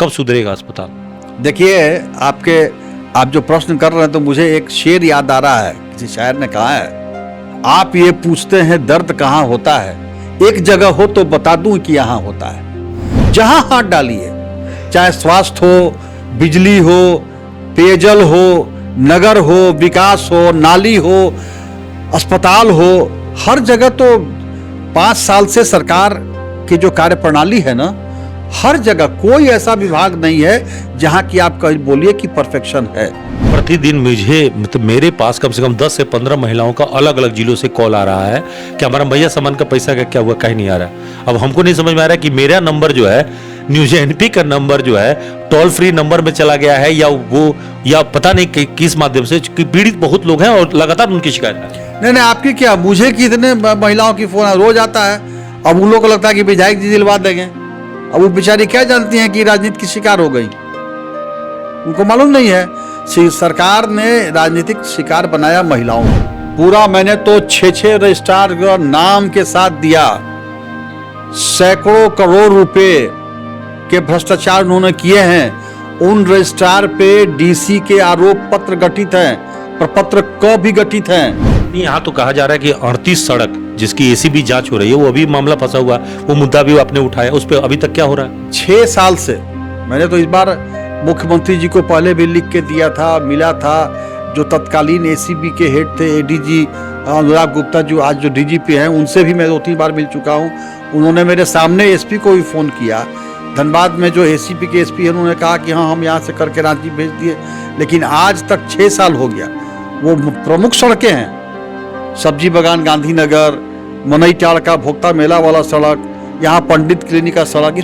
कब सुधरेगा अस्पताल? देखिए, आप जो प्रश्न कर रहे हैं तो मुझे एक शेर याद आ रहा है। किसी शायर ने कहा है, आप ये पूछते हैं दर्द कहाँ होता है, एक जगह हो तो बता दूं कि यहाँ होता है। जहां हाथ डालिए, चाहे स्वास्थ्य हो, बिजली हो, पेयजल हो, नगर हो, विकास हो, नाली हो, अस्पताल हो, हर जगह तो 5 साल से सरकार की जो कार्य प्रणाली है ना, हर जगह कोई ऐसा विभाग नहीं है जहां की आप कहीं बोलिए कि परफेक्शन है। प्रतिदिन मुझे मतलब मेरे पास कम से कम 10 से 15 महिलाओं का अलग अलग जिलों से कॉल आ रहा है कि हमारा भैया सामान का पैसा का क्या हुआ, कहीं नहीं आ रहा है। अब हमको नहीं समझ में आ रहा है कि मेरा नंबर जो है, न्यूज एनपी का नंबर जो है टोल फ्री नंबर में चला गया है या पता नहीं किस माध्यम से, पीड़ित बहुत लोग हैं और लगातार उनकी शिकायत है। नहीं, आपकी क्या, मुझे कितने महिलाओं की फोन रोज आता है। अब उन लोगों को लगता है कि विधायक जी दिलवा देंगे। अब वो बेचारी क्या जानती हैं कि राजनीति की शिकार हो गई, उनको मालूम नहीं है। सरकार ने राजनीतिक शिकार बनाया महिलाओं को। पूरा मैंने तो 6 रजिस्ट्रार नाम के साथ दिया। सैकड़ों करोड़ रुपए के भ्रष्टाचार उन्होंने किए हैं। उन रजिस्ट्रार पे डीसी के आरोप पत्र गठित हैं, प्रपत्र क भी गठित हैं। यहाँ तो कहा जा रहा है कि 38 सड़क जिसकी एसीबी जांच हो रही है, वो अभी मामला फंसा हुआ, वो मुद्दा भी आपने उठाया, उस पर अभी तक क्या हो रहा है? 6 साल से मैंने तो इस बार मुख्यमंत्री जी को पहले भी लिख के दिया था, मिला था। जो तत्कालीन एसीबी के हेड थे एडीजी अनुराग गुप्ता, जो आज जो डीजीपी हैं, उनसे भी मैं 2-3 बार मिल चुका हूँ। उन्होंने मेरे सामने एसपी को भी फोन किया। धनबाद में जो एसीपी के एसपी है, उन्होंने कहा कि हाँ हम यहाँ से करके रांची भेज दिए, लेकिन आज तक 6 साल हो गया। वो प्रमुख सड़कें हैं, सब्जी बागान गांधीनगर, मनई टाड़ का भोक्ता मेला वाला सड़क, यहाँ पंडित क्लिनिक का सड़क,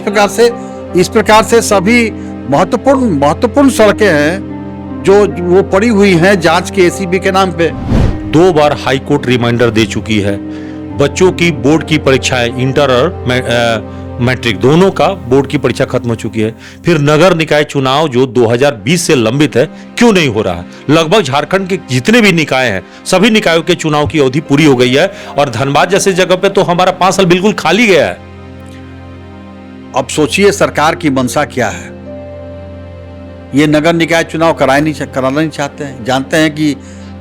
इस प्रकार से सभी महत्वपूर्ण सड़कें हैं जो वो पड़ी हुई हैं जांच के एसीबी के नाम पे। 2 बार हाई कोर्ट रिमाइंडर दे चुकी है। बच्चों की बोर्ड की परीक्षाएं, इंटर और मैट्रिक दोनों का बोर्ड की परीक्षा खत्म हो चुकी है। फिर नगर निकाय चुनाव जो 2020 से लंबित है, क्यों नहीं हो रहा है? लगभग झारखंड के जितने भी निकाय हैं, सभी निकायों के चुनाव की अवधि पूरी हो गई है और धनबाद जैसे जगह पे तो हमारा 5 साल बिल्कुल खाली गया है। अब सोचिए सरकार की मंशा क्या है। ये नगर निकाय चुनाव कराना नहीं चाहते हैं। जानते हैं कि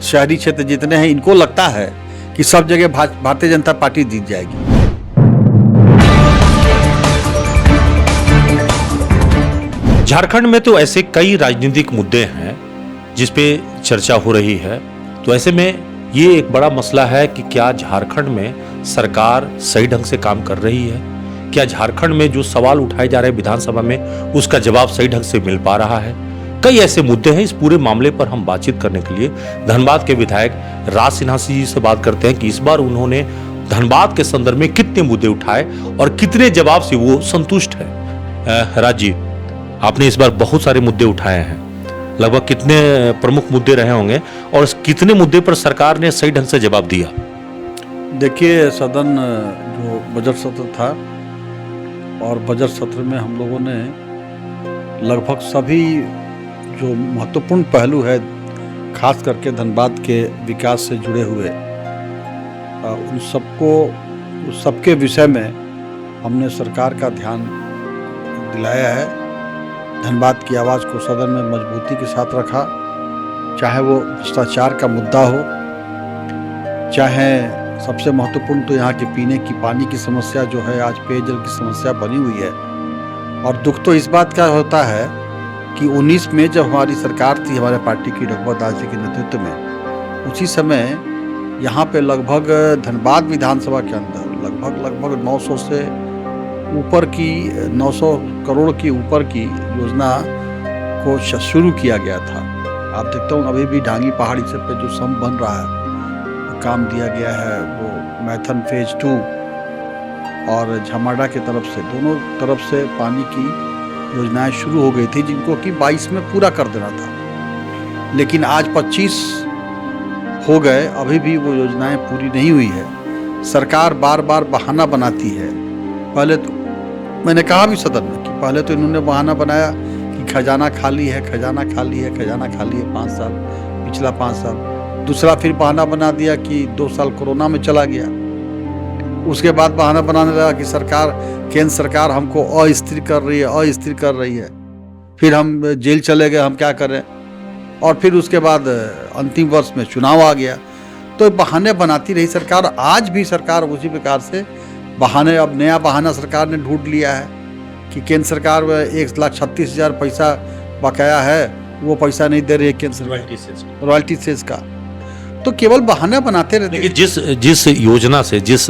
शहरी क्षेत्र जितने हैं, इनको लगता है कि सब जगह भारतीय जनता पार्टी जीत जाएगी। झारखंड में तो ऐसे कई राजनीतिक मुद्दे हैं जिस पे चर्चा हो रही है। तो ऐसे में ये एक बड़ा मसला है कि क्या झारखंड में सरकार सही ढंग से काम कर रही है? क्या झारखंड में जो सवाल उठाए जा रहे हैं विधानसभा में, उसका जवाब सही ढंग से मिल पा रहा है? कई ऐसे मुद्दे हैं। इस पूरे मामले पर हम बातचीत करने के लिए धनबाद के विधायक राज सिन्हा जी से बात करते हैं कि इस बार उन्होंने धनबाद के संदर्भ में कितने मुद्दे उठाए और कितने जवाब से वो संतुष्ट है। राज जी, आपने इस बार बहुत सारे मुद्दे उठाए हैं, लगभग कितने प्रमुख मुद्दे रहे होंगे और कितने मुद्दे पर सरकार ने सही ढंग से जवाब दिया? देखिए, सदन जो बजट सत्र था और बजट सत्र में हम लोगों ने लगभग सभी जो महत्वपूर्ण पहलू है, खास करके धनबाद के विकास से जुड़े हुए, उन सबके विषय में हमने सरकार का ध्यान दिलाया है। धनबाद की आवाज़ को सदन में मजबूती के साथ रखा, चाहे वो भ्रष्टाचार का मुद्दा हो, चाहे सबसे महत्वपूर्ण तो यहाँ के पीने की पानी की समस्या जो है, आज पेयजल की समस्या बनी हुई है। और दुख तो इस बात का होता है कि 19 में जब हमारी सरकार थी, हमारे पार्टी की रघुवर दास जी के नेतृत्व में, उसी समय यहाँ पे लगभग धनबाद विधानसभा के अंदर लगभग 900 से ऊपर की 900 करोड़ की ऊपर की योजना को शुरू किया गया था। आप देखते हो अभी भी ढांगी पहाड़ी से पे जो सम बन रहा है, काम दिया गया है, वो मैथन फेज 2 और झमाड़ा की तरफ से, दोनों तरफ से पानी की योजनाएं शुरू हो गई थी, जिनको कि 22 में पूरा कर देना था। लेकिन आज 25 हो गए, अभी भी वो योजनाएं पूरी नहीं हुई है। सरकार बार बार बहाना बनाती है। पहले तो मैंने कहा भी सदन में कि पहले तो इन्होंने बहाना बनाया कि खजाना खाली है, खजाना खाली है, खजाना खाली है 5 साल, पिछला 5 साल। दूसरा फिर बहाना बना दिया कि 2 साल कोरोना में चला गया। उसके बाद बहाना बनाने लगा कि केंद्र सरकार हमको अस्थिर कर रही है। फिर हम जेल चले गए, हम क्या करें। और फिर उसके बाद अंतिम वर्ष में चुनाव आ गया, तो बहाने बनाती रही सरकार। आज भी सरकार उसी प्रकार से बहाने, अब नया बहाना सरकार ने ढूंढ लिया है कि केंद्र सरकार 1,36,000 पैसा बकाया है, वो पैसा नहीं दे रही है केंद्र सरकार रॉयल्टी सेस का। तो केवल बहाना बनाते रहते। देखिए, जिस योजना से, जिस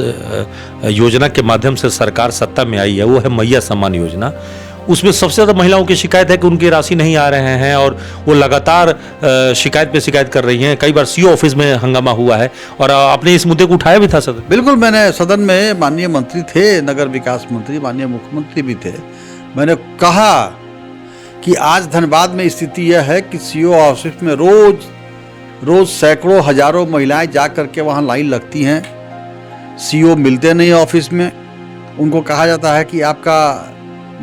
योजना के माध्यम से सरकार सत्ता में आई है वो है मैया सम्मान योजना। उसमें सबसे ज़्यादा महिलाओं की शिकायत है कि उनकी राशि नहीं आ रहे हैं और वो लगातार शिकायत पे शिकायत कर रही हैं। कई बार सीओ ऑफिस में हंगामा हुआ है और आपने इस मुद्दे को उठाया भी था सदन। बिल्कुल, मैंने सदन में, माननीय मंत्री थे, नगर विकास मंत्री, माननीय मुख्यमंत्री भी थे, मैंने कहा कि आज धनबाद में स्थिति यह है कि सीओ ऑफिस में रोज सैकड़ों हजारों महिलाएं जा करके वहाँ लाइन लगती हैं। सीओ मिलते नहीं ऑफिस में, उनको कहा जाता है कि आपका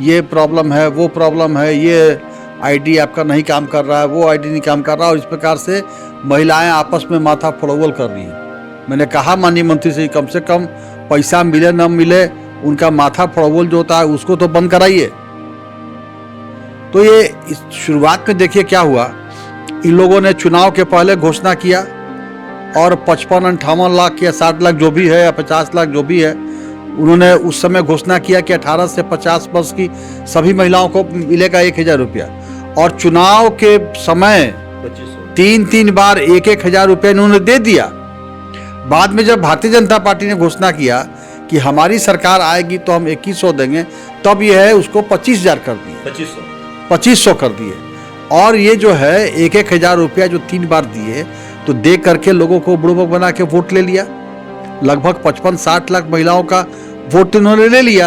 ये प्रॉब्लम है, वो प्रॉब्लम है, ये आईडी आपका नहीं काम कर रहा है, वो आईडी नहीं काम कर रहा है, और इस प्रकार से महिलाएं आपस में माथा फोड़वल कर रही हैं। मैंने कहा माननीय मंत्री से कम पैसा मिले न मिले, उनका माथा फोड़वल जो होता है उसको तो बंद कराइए। तो ये इस शुरुआत में देखिए क्या हुआ, इन लोगों ने चुनाव के पहले घोषणा किया और 55-58 लाख या 60 लाख जो भी है या 50 लाख जो भी है, उन्होंने उस समय घोषणा किया कि 18 से 50 वर्ष की सभी महिलाओं को मिलेगा 1,000 रुपया। और चुनाव के समय 3 बार 1,000 रुपया इन्होंने दे दिया। बाद में जब भारतीय जनता पार्टी ने घोषणा किया कि हमारी सरकार आएगी तो हम 2,100 देंगे, तब यह है उसको 25,000 कर दिए, 2500 कर दिए। और ये जो है 1,000 रुपया जो 3 बार दिए, तो दे करके लोगों को बुड़बक बना के वोट ले लिया। लगभग 55-60 लाख महिलाओं का वोट इन्होंने ले लिया।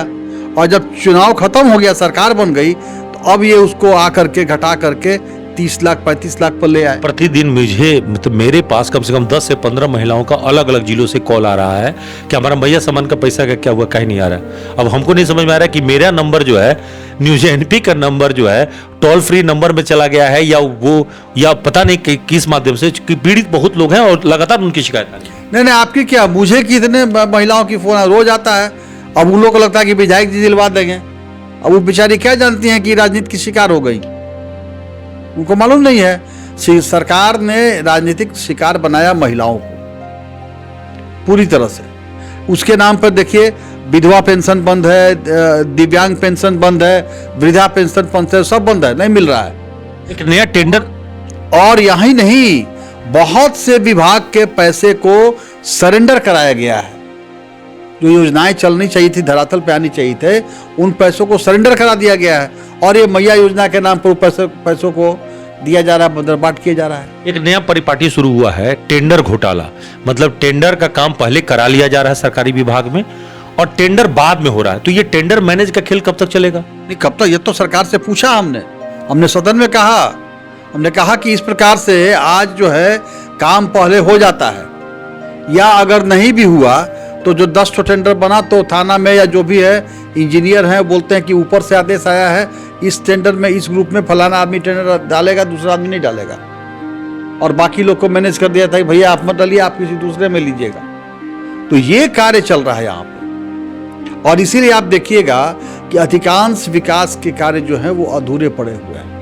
और जब चुनाव खत्म हो गया, सरकार बन गई, तो अब ये उसको आकर के घटा करके 30 लाख 35 लाख पर ले आए। प्रतिदिन मुझे, मतलब मेरे पास कम से कम 10 से 15 महिलाओं का अलग अलग जिलों से कॉल आ रहा है कि हमारा मैया सम्मान का पैसा का क्या हुआ, कहीं नहीं आ रहा। अब हमको नहीं समझ में आ रहा है कि मेरा नंबर जो है, न्यूज एनपी का नंबर जो है, टोल फ्री नंबर में चला गया है या पता नहीं किस माध्यम से। पीड़ित बहुत लोग हैं और लगातार उनकी शिकायत आ रही है। नहीं, आपकी क्या, मुझे कितने महिलाओं की फोन रोज आता है। अब उन लोगों को लगता है कि विधायक जी दिलवा देंगे। अब वो बेचारी क्या जानती हैं कि राजनीति की शिकार हो गई, उनको मालूम नहीं है। सरकार ने राजनीतिक शिकार बनाया महिलाओं को पूरी तरह से। उसके नाम पर देखिए, विधवा पेंशन बंद है, दिव्यांग पेंशन बंद है, वृद्धा पेंशन बंद है, सब बंद है, नहीं मिल रहा है। एक नया टेंडर, और यही नहीं, बहुत से विभाग के पैसे को सरेंडर कराया गया है। जो योजनाएं चलनी चाहिए थी, धरातल पे आनी चाहिए थे, उन पैसों को सरेंडर करा दिया गया है। और ये मैया योजना के नाम पर पैसों को दिया जा रहा है, बर्बाद किया जा रहा है। एक नया परिपाटी शुरू हुआ है, टेंडर घोटाला। मतलब टेंडर का काम पहले करा लिया जा रहा है सरकारी विभाग में और टेंडर बाद में हो रहा है। तो ये टेंडर मैनेज का खेल कब तक चलेगा? नहीं, कब तक, ये तो सरकार से पूछा हमने सदन में कहा, हमने कहा कि इस प्रकार से आज जो है काम पहले हो जाता है, या अगर नहीं भी हुआ तो जो 10 ठो टेंडर बना, तो थाना में या जो भी है इंजीनियर हैं, बोलते हैं कि ऊपर से आदेश आया है, इस टेंडर में, इस ग्रुप में फलाना आदमी टेंडर डालेगा, दूसरा आदमी नहीं डालेगा। और बाकी लोग को मैनेज कर दिया था कि भैया आप मत डालिए, आप किसी दूसरे में लीजिएगा। तो ये कार्य चल रहा है यहाँ पे। और इसीलिए आप देखिएगा कि अधिकांश विकास के कार्य जो है वो अधूरे पड़े हुए हैं।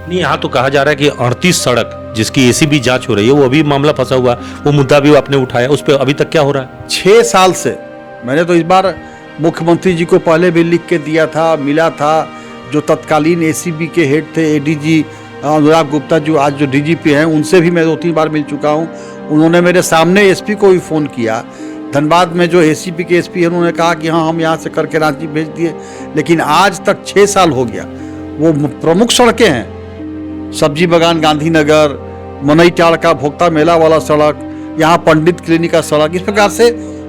नहीं, यहाँ तो कहा जा रहा है कि 38 सड़क जिसकी एसीबी जांच हो रही है, वो अभी मामला फंसा हुआ, वो मुद्दा भी आपने उठाया, उस पर अभी तक क्या हो रहा है? 6 साल से मैंने तो इस बार मुख्यमंत्री जी को पहले भी लिख के दिया था, मिला था। जो तत्कालीन एसीबी के हेड थे, एडीजी अनुराग गुप्ता, जो आज जो डीजीपी हैं, उनसे भी मैं 2-3 बार मिल चुका हूँ। उन्होंने मेरे सामने एसपी को भी फ़ोन किया। धनबाद में जो एसीपी के एसपी हैं, उन्होंने कहा कि हाँ, हम यहाँ से करके रांची भेज दिए। लेकिन आज तक 6 साल हो गया। वो प्रमुख सड़कें हैं, सब्जी बागान गांधीनगर, मनई टाड़ का भोक्ता मेला वाला सड़क, यहाँ पंडित क्लिनिक का सड़क,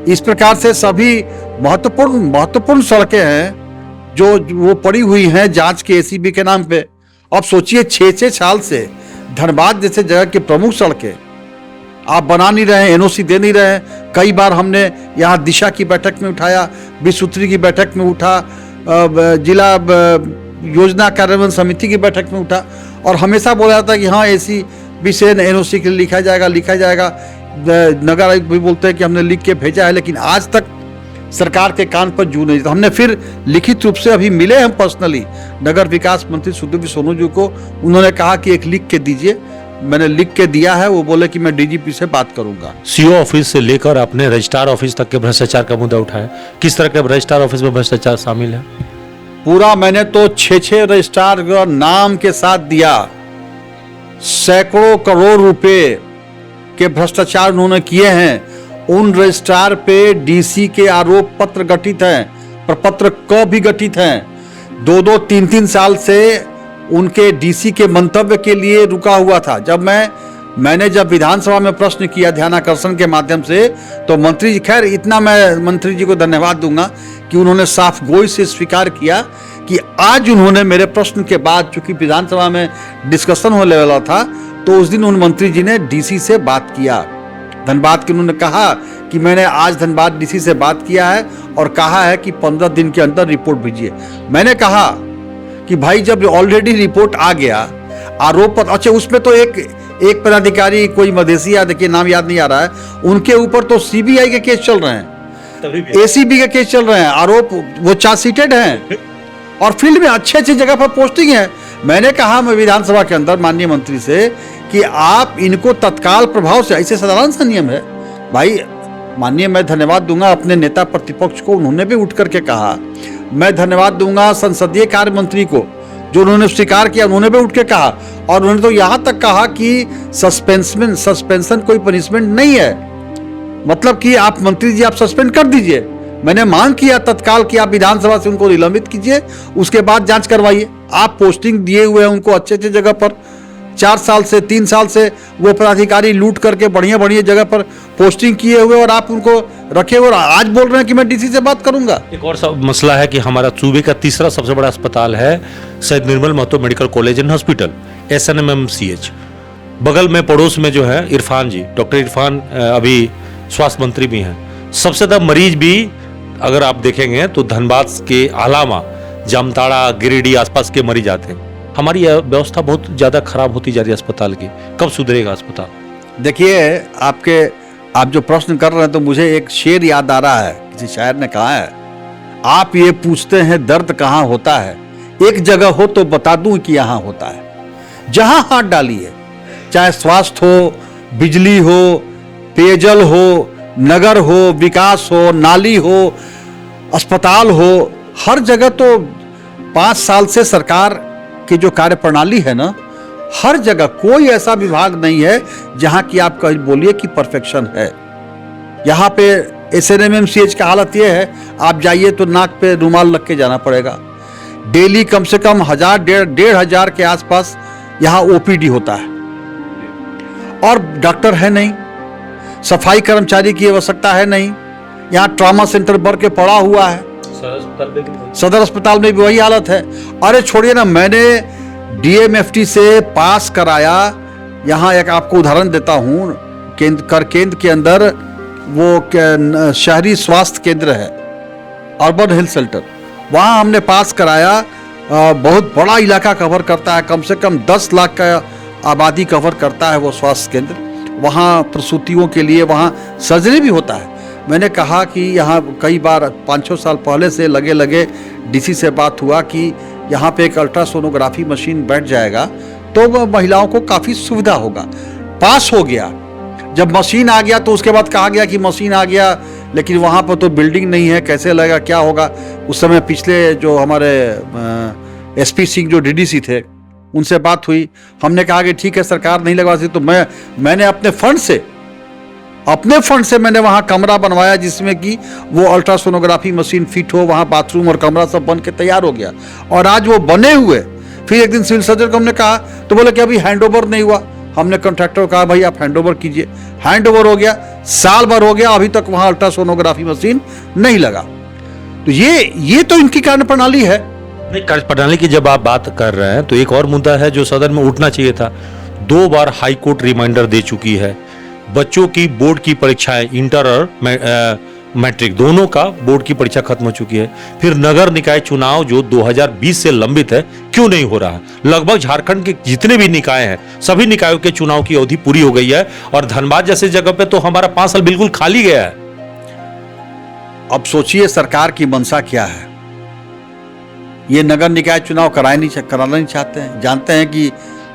इस प्रकार से सभी महत्वपूर्ण सड़कें हैं जो वो पड़ी हुई हैं जांच के एसीबी के नाम पे। अब सोचिए 6 साल से धनबाद जैसे जगह की प्रमुख सड़कें आप बना नहीं रहे, एनओसी दे नहीं रहे। कई बार हमने यहाँ दिशा की बैठक में उठाया, विश्वसूत्री की बैठक में उठा, जिला योजना कार्यान्वयन समिति की बैठक में उठा, और हमेशा बोला जाता है कि हाँ एसीबी से एनओसी के लिए लिखा जाएगा। नगर आयुक्त भी बोलते हैं कि हमने लिख के भेजा है, लेकिन आज तक सरकार के कान पर जू नहीं। तो हमने फिर लिखित रूप से अभी मिले हम पर्सनली नगर विकास मंत्री सुदीप सोनू जी को, उन्होंने कहा कि एक लिख के दीजिए, मैंने लिख के दिया है। वो बोले कि मैं डीजीपी से बात करूंगा। सीओ ऑफिस से लेकर अपने रजिस्ट्रार ऑफिस तक के भ्रष्टाचार का मुद्दा उठाया, किस तरह के रजिस्ट्रार ऑफिस में भ्रष्टाचार शामिल है? पूरा मैंने तो 6 रजिस्ट्रार का नाम के साथ दिया, सैकड़ों करोड़ रुपए के भ्रष्टाचार उन्होंने किए हैं। उन रजिस्ट्रार पे डीसी के आरोप पत्र गठित हैं, प्रपत्र क भी गठित हैं। 2-2, 3-3 साल से उनके डीसी के मंतव्य के लिए रुका हुआ था। मैंने जब विधानसभा में प्रश्न किया ध्यानाकर्षण के माध्यम से, तो मंत्री जी, खैर इतना मैं मंत्री जी को धन्यवाद दूंगा कि उन्होंने साफ गोई से स्वीकार किया कि आज उन्होंने मेरे प्रश्न के बाद, चूंकि विधानसभा में डिस्कशन होने वाला था, तो उस दिन उन मंत्री जी ने डीसी से बात किया। धनबाद के उन्होंने कहा कि मैंने आज धनबाद डीसी से बात किया है और कहा है कि 15 दिन के अंदर रिपोर्ट भेजिए। मैंने कहा कि भाई जब ऑलरेडी रिपोर्ट आ गया, आरोप पत्र, अच्छा उसमें तो एक पदाधिकारी, कोई मधेसी, देखिए नाम याद नहीं आ रहा है, उनके ऊपर तो सीबीआई के केस चल रहे हैं, एसीबी के केस चल रहे हैं, आरोप वो चार्जशीटेड हैं और फील्ड में अच्छे जगह पर पोस्टिंग है। मैंने कहा मैं विधानसभा के अंदर माननीय मंत्री से कि आप इनको तत्काल प्रभाव से, ऐसे साधारण सा नियम है भाई। माननीय, मैं धन्यवाद दूंगा अपने नेता प्रतिपक्ष को, उन्होंने भी उठ करके कहा। मैं धन्यवाद दूंगा संसदीय कार्य मंत्री को, जो उन्होंने स्वीकार किया, उन्होंने भी उठ के कहा। और उन्होंने तो यहाँ तक कहा कि सस्पेंशन कोई पनिशमेंट नहीं है, मतलब कि आप मंत्री जी आप सस्पेंड कर दीजिए। मैंने मांग किया तत्काल कि आप विधानसभा से उनको निलंबित कीजिए, उसके बाद जांच करवाइए। आप पोस्टिंग दिए हुए हैं उनको अच्छे जगह पर, 4 साल से 3 साल से वो पदाधिकारी लूट करके बढ़िया जगह पर पोस्टिंग किए हुए, और आप उनको रखे हुए और आज बोल रहे हैं कि मैं डीसी से बात करूंगा। एक और मसला है कि हमारा सूबे का तीसरा सबसे बड़ा अस्पताल है Syed Nirmal Mahato medical college and hospital, SNMMCH। बगल में पड़ोस में जो है इरफान जी, डॉक्टर इरफान अभी स्वास्थ्य मंत्री भी हैं। सबसे ज्यादा मरीज भी अगर आप देखेंगे तो धनबाद के अलावा जामताड़ा, गिरिडीह आसपास के मरीज आते हैं। हमारी व्यवस्था बहुत ज्यादा खराब होती जा रही है अस्पताल की, कब सुधरेगा अस्पताल? देखिए, आप जो प्रश्न कर रहे हैं तो मुझे एक शेर याद आ रहा है, किसी शायर ने कहा है, आप ये पूछते हैं दर्द कहाँ होता है, एक जगह हो तो बता दूं कि यहाँ होता है। जहां हाथ डालिए, चाहे स्वास्थ्य हो, बिजली हो, पेयजल हो, नगर हो, विकास हो, नाली हो, अस्पताल हो, हर जगह तो 5 साल से सरकार की जो कार्य प्रणाली है ना, हर जगह कोई ऐसा विभाग नहीं है जहां की आप कहीं बोलिए कि परफेक्शन है। यहाँ पे SNMMCH का हालत ये है, आप जाइए तो नाक पे रुमाल लग के जाना पड़ेगा। डेली कम से कम 1000-1500 के आसपास यहाँ OPD होता है और डॉक्टर है नहीं, सफाई कर्मचारी की आवश्यकता है नहीं। यहाँ ट्रॉमा सेंटर बढ़ के पड़ा हुआ है, सदर अस्पताल में भी वही हालत है। अरे छोड़िए ना, मैंने DMFT से पास कराया। यहाँ एक आपको उदाहरण देता हूँ, केंद्र के अंदर वो शहरी स्वास्थ्य केंद्र है, अर्बन हेल्थ सेंटर, वहाँ हमने पास कराया। बहुत बड़ा इलाका कवर करता है, कम से कम 10 लाख का आबादी कवर करता है वो स्वास्थ्य केंद्र। वहाँ प्रसूतियों के लिए वहाँ सर्जरी भी होता है। मैंने कहा कि यहाँ कई बार 5-6 साल पहले से लगे डीसी से बात हुआ कि यहाँ पे एक अल्ट्रासोनोग्राफी मशीन बैठ जाएगा तो महिलाओं को काफ़ी सुविधा होगा। पास हो गया। जब मशीन आ गया तो उसके बाद कहा गया कि मशीन आ गया, लेकिन वहाँ पर तो बिल्डिंग नहीं है, कैसे लगेगा, क्या होगा। उस समय पिछले जो हमारे SP सिंह जो DDC थे, उनसे बात हुई। हमने कहा कि ठीक है, सरकार नहीं लगवा सकती, तो मैंने अपने फंड से मैंने वहाँ कमरा बनवाया जिसमें कि वो अल्ट्रासोनोग्राफी मशीन फिट हो, वहाँ बाथरूम और कमरा सब बन के तैयार हो गया। और आज वो बने हुए, फिर एक दिन सिविल सर्जन को हमने कहा तो बोले कि अभी हैंडओवर नहीं हुआ। हमने कॉन्ट्रैक्टर को कहा भाई आप हैंडओवर कीजिए। हैंडओवर हो गया, साल भर हो गया, अभी तक वहाँ अल्ट्रासोनोग्राफी मशीन नहीं लगा। तो ये तो इनकी कार्य प्रणाली है। नहीं, कार्य प्रणाली की जब आप बात कर रहे हैं तो एक और मुद्दा है जो सदन में उठना चाहिए था। 2 बार हाई कोर्ट रिमाइंडर दे चुकी है। बच्चों की बोर्ड की परीक्षाएं, इंटर और मैट्रिक दोनों का बोर्ड की परीक्षा खत्म हो चुकी है। फिर नगर निकाय चुनाव जो 2020 से लंबित है, क्यों नहीं हो रहा है? लगभग झारखंड के जितने भी निकाय हैं, सभी निकायों के चुनाव की अवधि पूरी हो गई है और धनबाद जैसे जगह पे तो हमारा 5 साल बिल्कुल खाली गया है। अब सोचिए सरकार की मंशा क्या है। ये नगर निकाय चुनाव कराना नहीं चाहते हैं। जानते हैं कि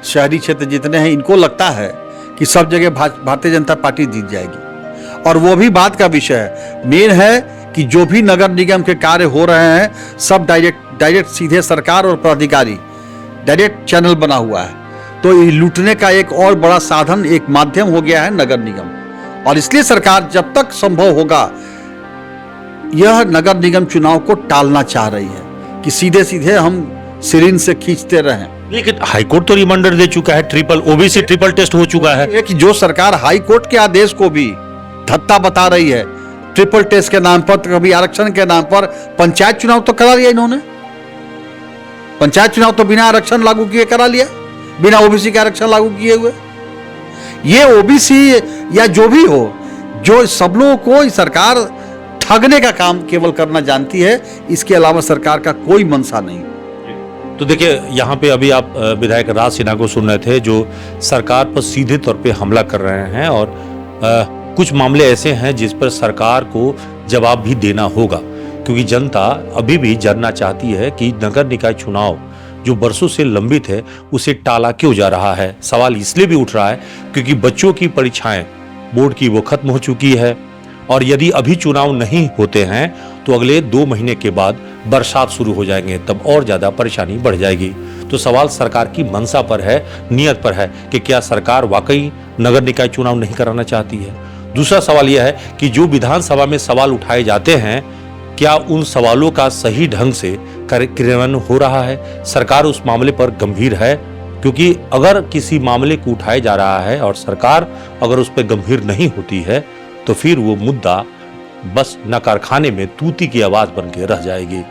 शहरी क्षेत्र जितने हैं इनको लगता है कि सब जगह भारतीय जनता पार्टी जीत जाएगी। और वो भी बात का विषय है, मेन है कि जो भी नगर निगम के कार्य हो रहे हैं सब डायरेक्ट सीधे सरकार और पदाधिकारी डायरेक्ट चैनल बना हुआ है। तो ये लूटने का एक और बड़ा साधन, एक माध्यम हो गया है नगर निगम। और इसलिए सरकार जब तक संभव होगा यह नगर निगम चुनाव को टालना चाह रही है कि सीधे सीधे हम सिरिंज से खींचते रहें। लेकिन हाईकोर्ट तो रिमाइंडर दे चुका है, ट्रिपल ओबीसी ट्रिपल टेस्ट हो चुका है। कि जो सरकार हाई कोर्ट के आदेश को भी धत्ता बता रही है, ट्रिपल टेस्ट के नाम पर, कभी आरक्षण के नाम पर पंचायत चुनाव तो करा लिया इन्होंने। पंचायत चुनाव तो बिना आरक्षण लागू किए करा लिया, बिना ओबीसी के आरक्षण लागू किए हुए। ये ओबीसी या जो भी हो, जो सब लोगों को सरकार ठगने का काम केवल करना जानती है, इसके अलावा सरकार का कोई मंशा नहीं। तो देखिए, यहाँ पे अभी आप विधायक राज सिन्हा को सुन रहे थे जो सरकार पर सीधे तौर पे हमला कर रहे हैं। और कुछ मामले ऐसे हैं जिस पर सरकार को जवाब भी देना होगा, क्योंकि जनता अभी भी जानना चाहती है कि नगर निकाय चुनाव जो बरसों से लंबित है उसे टाला क्यों जा रहा है। सवाल इसलिए भी उठ रहा है क्योंकि बच्चों की परीक्षाएं बोर्ड की वो खत्म हो चुकी है, और यदि अभी चुनाव नहीं होते हैं तो अगले 2 महीने के बाद बरसात शुरू हो जाएंगे, तब और ज्यादा परेशानी बढ़ जाएगी। तो सवाल सरकार की मंशा पर है, नियत पर है कि क्या सरकार वाकई नगर निकाय चुनाव नहीं कराना चाहती है। दूसरा सवाल यह है कि जो विधानसभा में सवाल उठाए जाते हैं, क्या उन सवालों का सही ढंग से क्रियान्वयन हो रहा है। सरकार उस मामले पर गंभीर है, क्योंकि अगर किसी मामले को उठाया जा रहा है और सरकार अगर उस पर गंभीर नहीं होती है तो फिर वो मुद्दा बस न कारखाने में तूती की आवाज बन के रह जाएगी,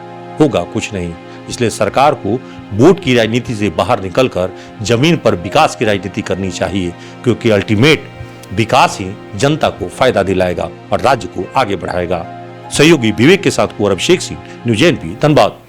होगा कुछ नहीं। इसलिए सरकार को वोट की राजनीति से बाहर निकलकर जमीन पर विकास की राजनीति करनी चाहिए, क्योंकि अल्टीमेट विकास ही जनता को फायदा दिलाएगा और राज्य को आगे बढ़ाएगा। सहयोगी विवेक के साथ कुंवर अभिषेक सिंह, न्यूज़ एनपी, धनबाद।